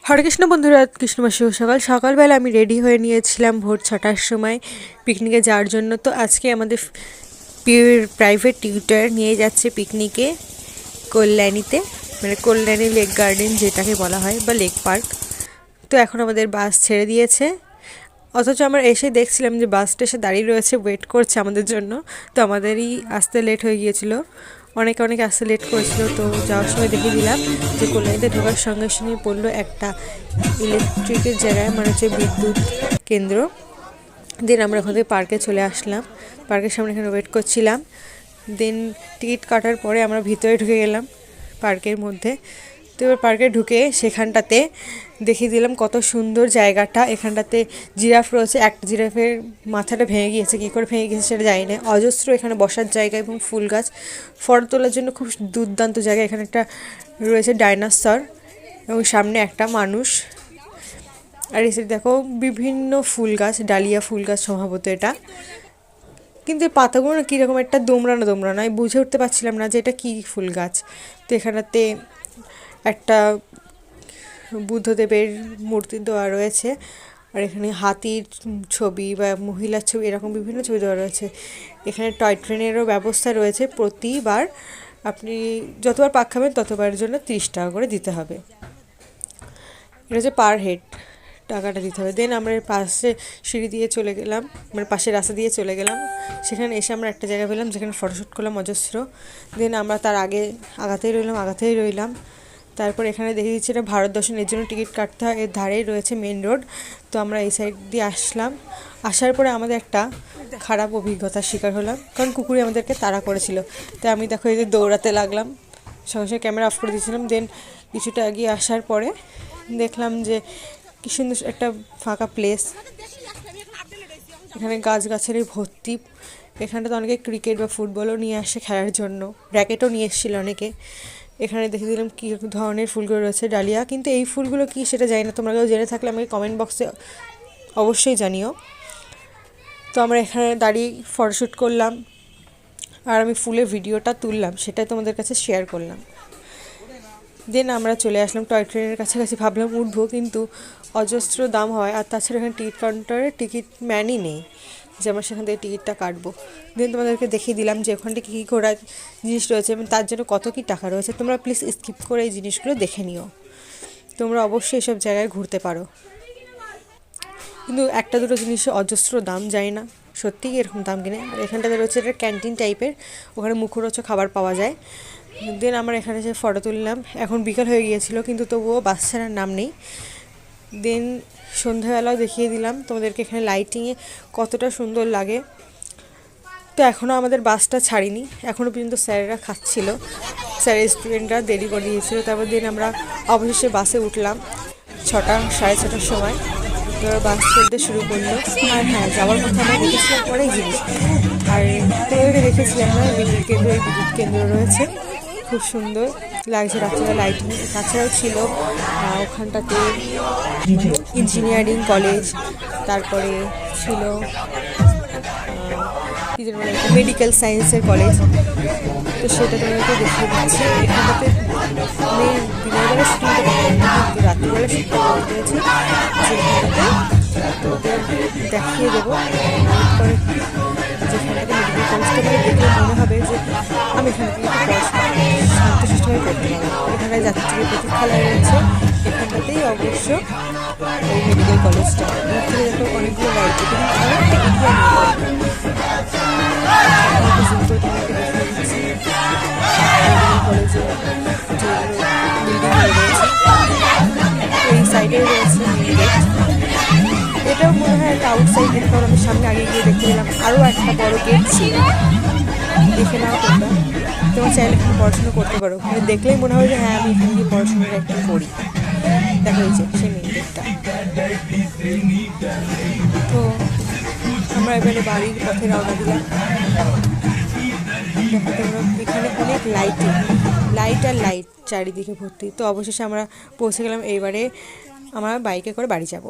হরে কৃষ্ণ বন্ধুরা, কৃষ্ণবাসী সকাল সকালবেলা আমি রেডি হয়ে নিয়েছিলাম ভোর 6টার সময় পিকনিকে যাওয়ার জন্য। তো আজকে আমাদের প্রাইভেট টিউটর নিয়ে যাচ্ছে পিকনিকে কল্যাণীতে, মানে কল্যাণী লেক গার্ডেন যেটাকে বলা হয়, বা লেক পার্ক। তো এখন আমাদের বাস ছেড়ে দিয়েছে, অথচ আমরা এসে দেখছিলাম যে বাসটা এসে দাঁড়িয়ে রয়েছে, ওয়েট করছে আমাদের জন্য। তো আমাদেরই আসতে লেট হয়ে গিয়েছিল, অনেক আসতে লেট করেছিল। তো যাওয়ার সময় দেখে দিলাম যে কল্যাণীতে ঢোকার সঙ্গে সঙ্গে পড়লো একটা ইলেকট্রিকের জায়গায়, মানে হচ্ছে বিদ্যুৎ কেন্দ্র। দেন আমরা ওখান থেকে পার্কে চলে আসলাম, পার্কের সামনে এখানে ওয়েট করছিলাম। দেন টিকিট কাটার পরে আমরা ভিতরে ঢুকে গেলাম পার্কের মধ্যে। তো এবার পার্কে ঢুকে সেখানটাতে দেখিয়ে দিলাম কত সুন্দর জায়গাটা। এখানটাতে জিরাফ রয়েছে, একটা জিরাফের মাথাটা ভেঙে গিয়েছে, কী করে ভেঙে গিয়েছে সেটা জানি না। অজস্র এখানে বসার জায়গা এবং ফুল গাছ, ফটো তোলার জন্য খুব দুর্দান্ত জায়গা। এখানে একটা রয়েছে ডাইনোসর এবং সামনে একটা মানুষ। আর এসে দেখো বিভিন্ন ফুল গাছ, ডালিয়া ফুল গাছ সম্ভবত এটা, কিন্তু এই পাতাগুলো না কীরকম একটা দোমড়ানো আমি বুঝে উঠতে পারছিলাম না যে এটা কী ফুল গাছ। তো এখানেতে একটা বুদ্ধদেবের মূর্তি দেওয়া রয়েছে, আর এখানে হাতির ছবি বা মহিলার ছবি, এরকম বিভিন্ন ছবি দেওয়া রয়েছে। এখানে টয় ট্রেনেরও ব্যবস্থা রয়েছে, প্রতিবার আপনি যতবার পাক খাবেন ততবারের জন্য 30 টাকা করে দিতে হবে। এটা হচ্ছে পার হেড, টাকাটা দিতে হবে। দেন আমরা পাশে সিঁড়ি দিয়ে চলে গেলাম, মানে পাশের রাস্তা দিয়ে চলে গেলাম। সেখানে এসে আমরা একটা জায়গা পেলাম যেখানে ফটোশ্যুট করলাম অজস্র। দেন আমরা তার আগাতেই রইলাম। তারপর এখানে দেখে দিচ্ছি এটা ভারত দর্শন, এর জন্য টিকিট কাটতে হয়। এর ধারেই রয়েছে মেন রোড। তো আমরা এই সাইড দিয়ে আসলাম। আসার পরে আমাদের একটা খারাপ অভিজ্ঞতার শিকার হলাম, কারণ কুকুরে আমাদেরকে তাড়া করেছিল। তাই আমি দেখো এই যে দৌড়াতে লাগলাম, সঙ্গে সঙ্গে ক্যামেরা অফ করে দিয়েছিলাম। দেন কিছুটা এগিয়ে আসার পরে দেখলাম যে কি সুন্দর একটা ফাঁকা প্লেস, এখানে গাছগাছালি ভর্তি। এখানটাতে অনেকে ক্রিকেট বা ফুটবলও নিয়ে আসে খেলার জন্য, র্যাকেটও নিয়ে এসেছিল অনেকে। এখানে দেখে দিলাম কী ধরনের ফুলগুলো রয়েছে, ডালিয়া। কিন্তু এই ফুলগুলো কি সেটা জানি না, তোমরা কেউ জেনে থাকলে আমাকে কমেন্ট বক্সে অবশ্যই জানিও। তো আমরা এখানে দাঁড়িয়ে ফটোশ্যুট করলাম, আর আমি ফুলের ভিডিওটা তুললাম, সেটাই তোমাদের কাছে শেয়ার করলাম। দেন আমরা চলে আসলাম টয় ট্রেনের কাছাকাছি, ভাবলাম উঠবো, কিন্তু অজস্র দাম হয়। আর তাছাড়া এখানে টিকিট কাউন্টারে টিকিট ম্যানই নেই যে আমরা সেখান থেকে টিকিটটা কাটবো। দেন তোমাদেরকে দেখিয়ে দিলাম যে ওখানটা কী কী ঘোরার জিনিস রয়েছে এবং তার জন্য কত কী টাকা রয়েছে। তোমরা প্লিজ স্কিপ করে এই জিনিসগুলো দেখে নিও, তোমরা অবশ্যই এসব জায়গায় ঘুরতে পারো। কিন্তু একটা দুটো জিনিসের অজস্র দাম, যায় না সত্যিই এরকম দাম কিনে। আর এখানটাতে রয়েছে এটা ক্যান্টিন টাইপের, ওখানে মুখরোচক খাবার পাওয়া যায়। দেন আমরা এখানে এসে ফটো তুললাম। এখন বিকাল হয়ে গিয়েছিল, কিন্তু তবুও বাস ছাড়ার নাম নেই। দেন সন্ধ্যাবেলাও দেখিয়ে দিলাম তোমাদেরকে এখানে লাইটিংয়ে কতটা সুন্দর লাগে। তো এখনও আমাদের বাসটা ছাড়িনি, এখনও পর্যন্ত স্যারেরা খাচ্ছিল, স্যারের স্টুডেন্টরা দেরি করে দিয়েছিলো। তারপর দিন আমরা অবশেষে বাসে উঠলাম সাড়ে ছটার সময়। তো বাস চলতে শুরু করলো। আর হ্যাঁ, যাওয়ার কথা আমরা দেখেছিলাম অনেক জিনিস, আর তোমাদেরকে দেখেছিলাম না বিদ্যুৎ কেন্দ্র, এই বিদ্যুৎ কেন্দ্র রয়েছে, খুব সুন্দর লাগছে রাত্রে লাইটিং। তাছাড়াও ছিল ওখানটাতে ইঞ্জিনিয়ারিং কলেজ, তারপরে ছিল কী যেন মেডিকেল সায়েন্সের কলেজ। তো সেটা তোমাদেরকে দেখিয়ে দিচ্ছি। এখানটাতে আমি দিনের বেলা শুটিংটা করতে, কিন্তু রাত্রিবেলা শুটিংটা করতে হয়েছে যেখানটাতে, তোদের দেখিয়ে দেবো। পরে যেখানটাতে মেডিকেল কলেজটা মানে দেখলে মনে হবে যে আমি এখান থেকে একটু পড়াশোনা শান্তশিষ্টভাবে করতে পারবো। এখানে যাত্রী প্রতীক্ষালয় রয়েছে, এখানটাতেই অবশ্য এই মেডিকেল কলেজটা। এখানে দেখো অনেকগুলো লাইট, কিন্তু অনেকটা এগিয়ে কলেজে যে বিল্ডিংগুলো রয়েছে, এই সাইডে রয়েছে গেট। এটাও মনে হয় একটা আউটসাইড গেট, কারণ আমি সামনে আগে গিয়ে দেখতে পেলাম আরও একটা বড় গেট ছিল। দেখে নাও তোমরা, তোমার চাইলে এখানে পড়াশোনা করতে পারো। মানে দেখলেই মনে হয় যে হ্যাঁ আমি এখানে গিয়ে পড়াশোনাটা একটু করি। দেখা হয়েছে সেই মেন গেটটা। তো আমরা এবারে বাড়ির পথে রওনা দিলাম। দেখো তোমরা এখানে অনেক লাইট আর লাইট চারিদিকে ভর্তি। তো অবশেষে আমরা পৌঁছে গেলাম। এইবারে আমরা বাইকে করে বাড়ি যাব।